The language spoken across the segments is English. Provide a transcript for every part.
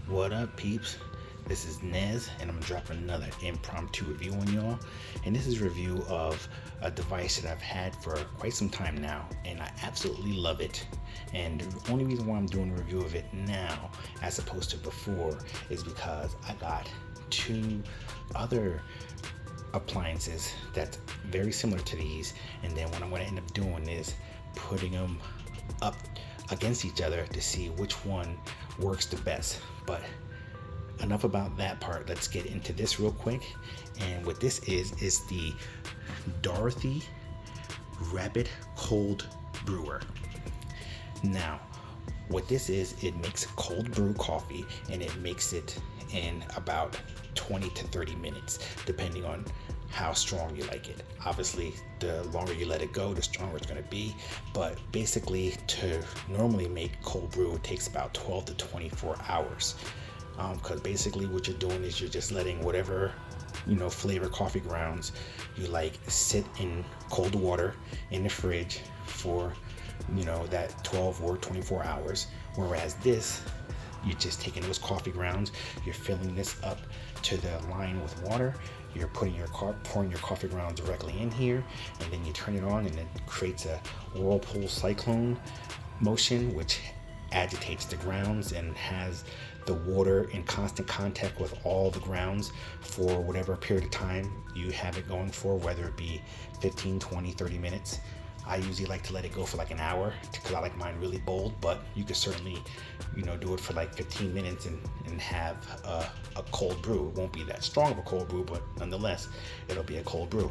What up, peeps? This is Nez, and I'm dropping another impromptu review on y'all. And this is a review of a device that I've had for quite some time now, and I absolutely love it. And the only reason why I'm doing a review of it now, as opposed to before, is because I got two other appliances that's very similar to these, and then what I'm going to end up doing is putting them up against each other to see which one works the best. But enough about that part. Let's get into this real quick. And what this is the Dorothy Rapid Cold Brewer. Now, what this is, it makes cold brew coffee, and it makes it in about 20 to 30 minutes, depending on how strong you like it. Obviously, the longer you let it go, the stronger it's going to be. But basically, to normally make cold brew, it takes about 12 to 24 hours. Because basically what you're doing is you're just letting whatever, flavor coffee grounds you like sit in cold water in the fridge for, that 12 or 24 hours. Whereas this, you're just taking those coffee grounds, you're filling this up to the line with water, you're pouring your coffee grounds directly in here, and then you turn it on, and it creates a whirlpool cyclone motion, which agitates the grounds and has the water in constant contact with all the grounds for whatever period of time you have it going for, whether it be 15, 20, 30 minutes. I usually like to let it go for like an hour because I like mine really bold, but you could certainly, do it for like 15 minutes and have a cold brew. It won't be that strong of a cold brew, but nonetheless, it'll be a cold brew.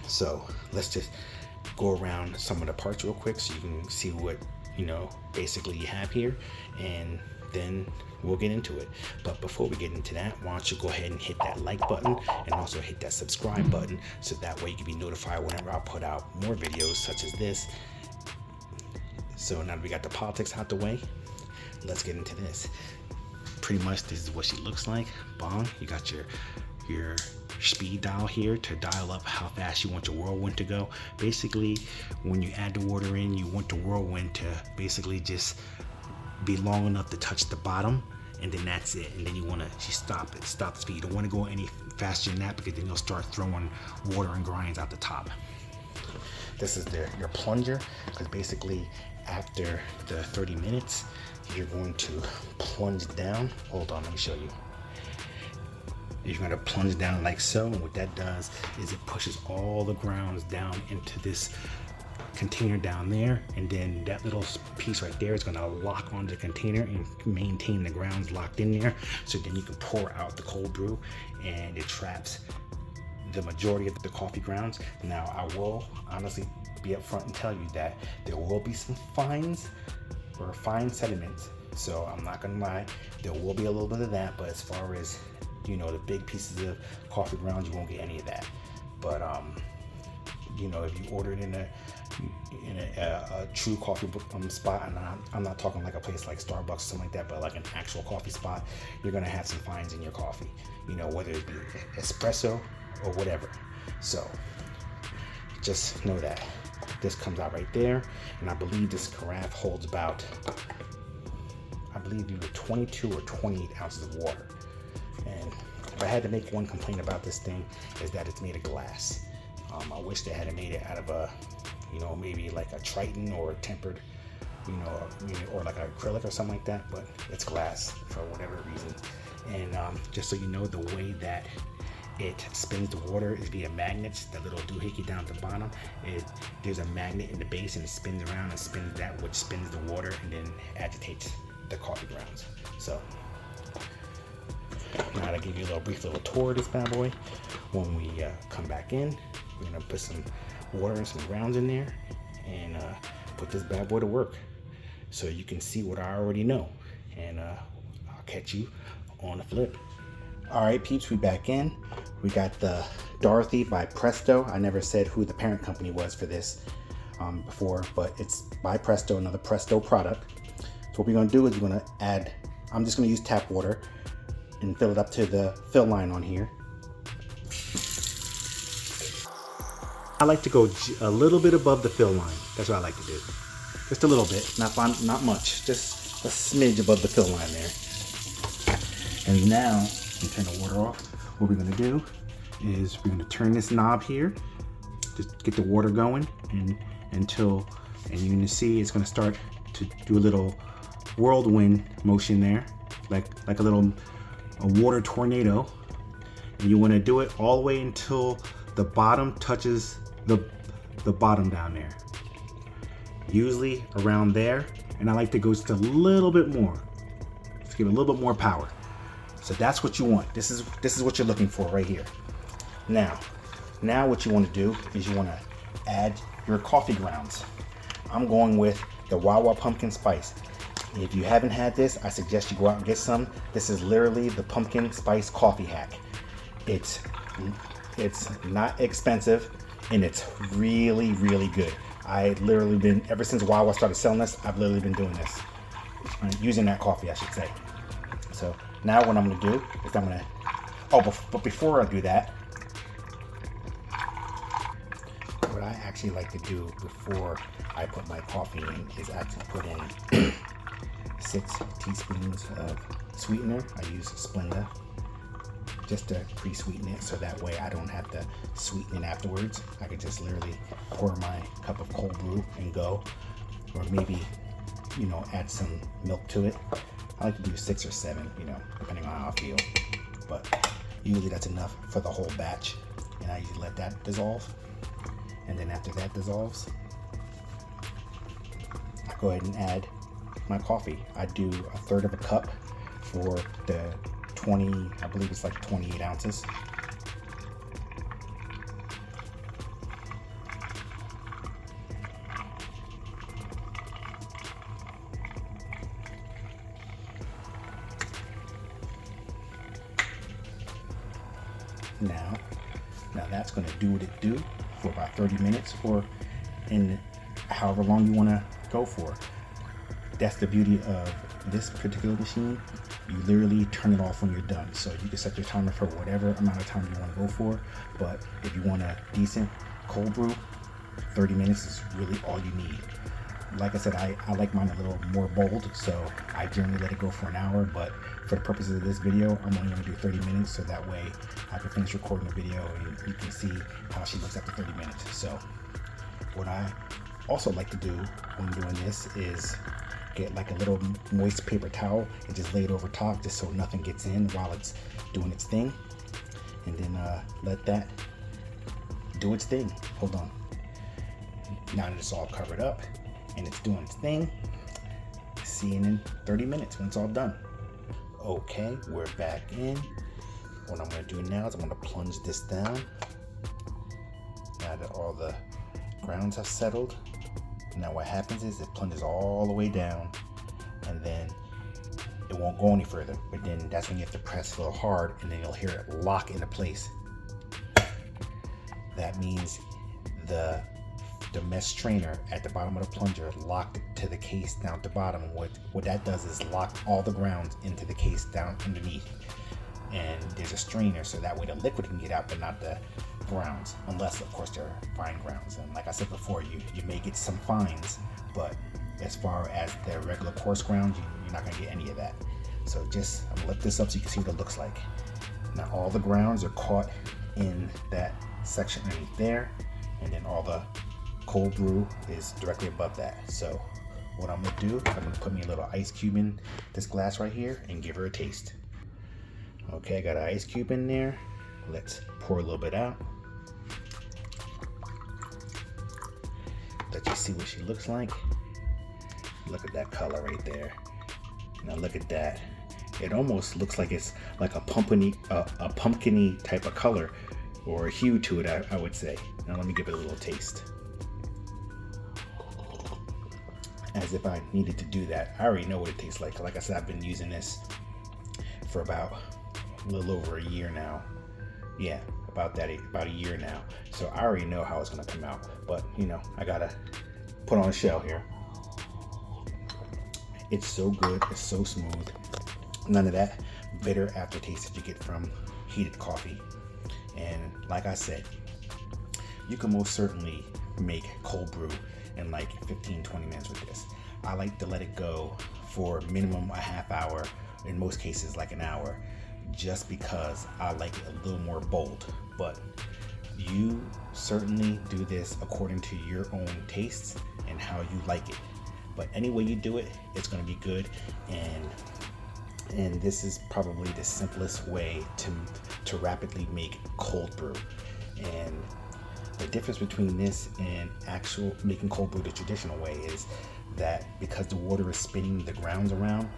So let's just go around some of the parts real quick so you can see what, basically you have here, and then we'll get into it. But before we get into that, why don't you go ahead and hit that like button and also hit that subscribe button, so that way you can be notified whenever I put out more videos such as this. So now that we got the politics out the way, let's get into this. Pretty much this is what she looks like. Bong, you got your speed dial here to dial up how fast you want your whirlwind to go. Basically, when you add the water in, you want the whirlwind to basically just be long enough to touch the bottom, and then that's it. And then you want to stop the speed. You don't want to go any faster than that, because then you'll start throwing water and grinds out the top. This is your plunger, because basically after the 30 minutes you're going to plunge down. Hold on, let me show you. You're going to plunge down like so, and what that does is it pushes all the grounds down into this container down there, and then that little piece right there is going to lock onto the container and maintain the grounds locked in there, so then you can pour out the cold brew, and it traps the majority of the coffee grounds. Now, I will honestly be upfront and tell you that there will be some fine sediments, so I'm not gonna lie, there will be a little bit of that, but as far as the big pieces of coffee grounds, you won't get any of that. But if you order it in a true coffee spot, and I'm not talking like a place like Starbucks or something like that, but like an actual coffee spot, you're gonna have some fines in your coffee, whether it be espresso or whatever. So just know that this comes out right there, and I believe this carafe holds about, either 22 or 28 ounces of water. And if I had to make one complaint about this thing, is that it's made of glass. I wish they had made it out of a, maybe like a Triton or a tempered, or like an acrylic or something like that, but it's glass for whatever reason. And just so you know, the way that it spins the water is via magnets. That little doohickey down at the bottom, there's a magnet in the base, and it spins around and spins that, which spins the water and then agitates the coffee grounds. So now to give you a brief little tour of this bad boy. When we come back in, we're gonna put some water and some grounds in there, and put this bad boy to work, so you can see what I already know. And I'll catch you on the flip. All right, peeps, we back in. We got the Dorothy by Presto. I never said who the parent company was for this before, but it's by Presto, another Presto product. So what we're gonna do is we're gonna add, I'm just gonna use tap water and fill it up to the fill line on here. I like to go a little bit above the fill line. That's what I like to do. Just a little bit, not much, just a smidge above the fill line there. And now, you turn the water off. What we're gonna do is we're gonna turn this knob here, just get the water going, and you're gonna see it's gonna start to do a little whirlwind motion there, like a water tornado. And you wanna do it all the way until the bottom touches the bottom down there. Usually around there, and I like to go just a little bit more. Let's give it a little bit more power. So that's what you want. This is what you're looking for right here. Now what you want to do is you want to add your coffee grounds. I'm going with the Wawa pumpkin spice. If you haven't had this, I suggest you go out and get some. This is literally the pumpkin spice coffee hack. It's not expensive, and it's really, really good. Ever since Wawa started selling this, I've literally been doing this. Using that coffee, I should say. So now what I'm gonna do is but before I do that, what I actually like to do before I put my coffee in is actually put in 6 teaspoons of sweetener. I use Splenda just to pre-sweeten it, so that way I don't have to sweeten it afterwards. I could just literally pour my cup of cold brew and go, or maybe, add some milk to it. I like to do 6 or 7, depending on how I feel, but usually that's enough for the whole batch. And I usually let that dissolve, and then after that dissolves, I go ahead and add my coffee. I do 1/3 of a cup for the 20, I believe it's like 28 ounces. Now that's going to do what it do for about 30 minutes or in however long you want to go for. That's the beauty of this particular machine. You literally turn it off when you're done. So you can set your timer for whatever amount of time you want to go for. But if you want a decent cold brew, 30 minutes is really all you need. Like I said, I like mine a little more bold, so I generally let it go for an hour, but for the purposes of this video, I'm only going to do 30 minutes, so that way I can finish recording the video and you can see how she looks after 30 minutes. So what I also like to do when doing this is get like a little moist paper towel and just lay it over top just so nothing gets in while it's doing its thing, and then let that do its thing. Hold on. Now that it's all covered up and it's doing its thing, see you in 30 minutes when it's all done. Okay, we're back in. What I'm going to do now is I'm going to plunge this down. Now that all the grounds have settled, now what happens is it plunges all the way down, and then it won't go any further, but then that's when you have to press a little hard, and then you'll hear it lock into place. That means the mesh strainer at the bottom of the plunger locked to the case down at the bottom. What that does is lock all the grounds into the case down underneath, and there's a strainer so that way the liquid can get out but not the grounds, unless of course they're fine grounds. And like I said before, you may get some fines, but as far as the regular coarse grounds, you're not going to get any of that. So just, I'm going to lift this up so you can see what it looks like. Now all the grounds are caught in that section underneath there, and then all the cold brew is directly above that. So what I'm going to do, I'm going to put me a little ice cube in this glass right here and give her a taste. Okay, I got an ice cube in there. Let's pour a little bit out. Let you see what she looks like. Look at that color right there. Now look at that. It almost looks like it's like a pumpkin-y type of color or a hue to it, I would say. Now let me give it a little taste. As if I needed to do that. I already know what it tastes like. Like I said, I've been using this for about a little over a year now. Yeah, about a year now. So I already know how it's gonna come out. But I gotta put on a shell here. It's so good, it's so smooth. None of that bitter aftertaste that you get from heated coffee. And like I said, you can most certainly make cold brew in like 15-20 minutes with this. I like to let it go for minimum a half hour in most cases like an hour, just because I like it a little more bold. But you certainly do this according to your own tastes and how you like it. But any way you do it, it's going to be good. And this is probably the simplest way to rapidly make cold brew. And the difference between this and actual making cold brew the traditional way is that because the water is spinning the grounds around,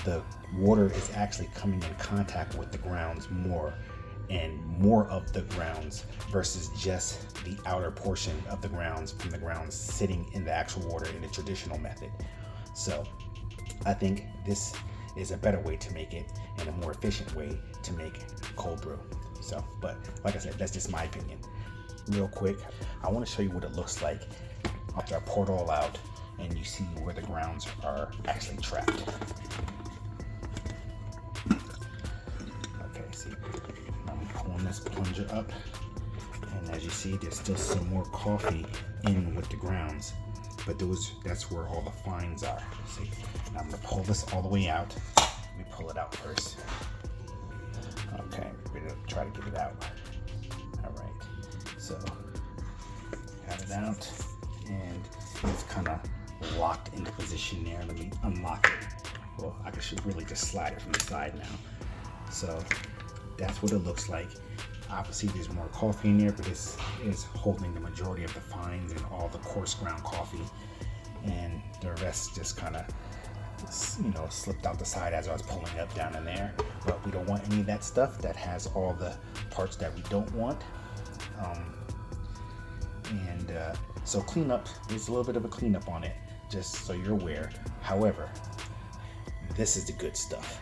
the water is actually coming in contact with the grounds more, and more of the grounds versus just the outer portion of the grounds from the grounds sitting in the actual water in the traditional method. So I think this is a better way to make it and a more efficient way to make cold brew. So, but like I said, that's just my opinion. Real quick, I want to show you what it looks like after I pour it all out and you see where the grounds are actually trapped. Okay, see, I'm pulling this plunger up, and as you see, there's still some more coffee in with the grounds, but that's where all the fines are. See, now I'm gonna pull this all the way out. Let me pull it out first. Okay, we're gonna try to get it out. All right, so got it out, and it's kind of locked into position there. Let me unlock it. Well, I should really just slide it from the side now. So that's what it looks like. Obviously there's more coffee in there, but this is holding the majority of the fines and all the coarse ground coffee, and the rest just kind of, you know, slipped out the side as I was pulling up down in there. But we don't want any of that stuff that has all the parts that we don't want. So cleanup, there's a little bit of a cleanup on it, just so you're aware. However, this is the good stuff.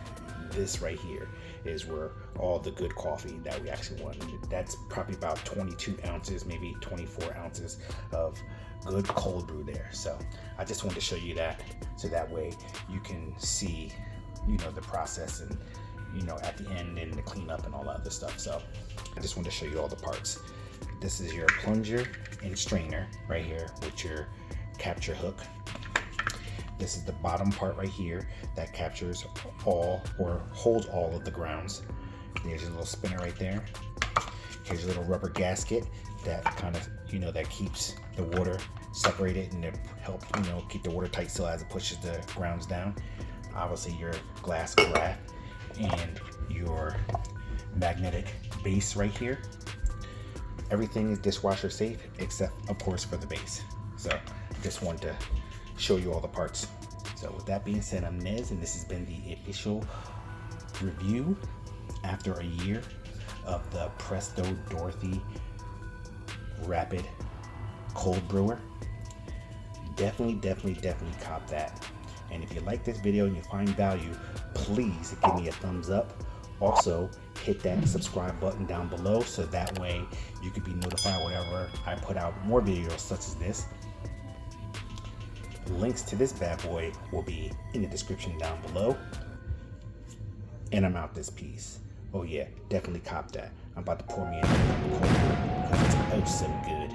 This right here is where all the good coffee that we actually want. That's probably about 22 ounces, maybe 24 ounces of good cold brew there. So I just wanted to show you that, so that way you can see, you know, the process and, you know, at the end and the cleanup and all that other stuff. So I just wanted to show you all the parts. This is your plunger and strainer right here with your capture hook. This is the bottom part right here that captures all or holds all of the grounds. There's your little spinner right there. Here's a little rubber gasket that kind of, you know, that keeps the water separated and to help, you know, keep the water tight still as it pushes the grounds down. Obviously your glass carafe and your magnetic base right here. Everything is dishwasher safe except, of course, for the base. So just wanted to show you all the parts. So with that being said, I'm Nez, and this has been the official review after a year of the Presto Dorothy Rapid Cold Brewer. Definitely cop that. And if you like this video and you find value, please give me a thumbs up. Also, hit that subscribe button down below so that way you can be notified whenever I put out more videos such as this. Links to this bad boy will be in the description down below. And I'm out this piece. Oh yeah, definitely cop that. I'm about to pour me in a cup of cold brew because it's oh so good.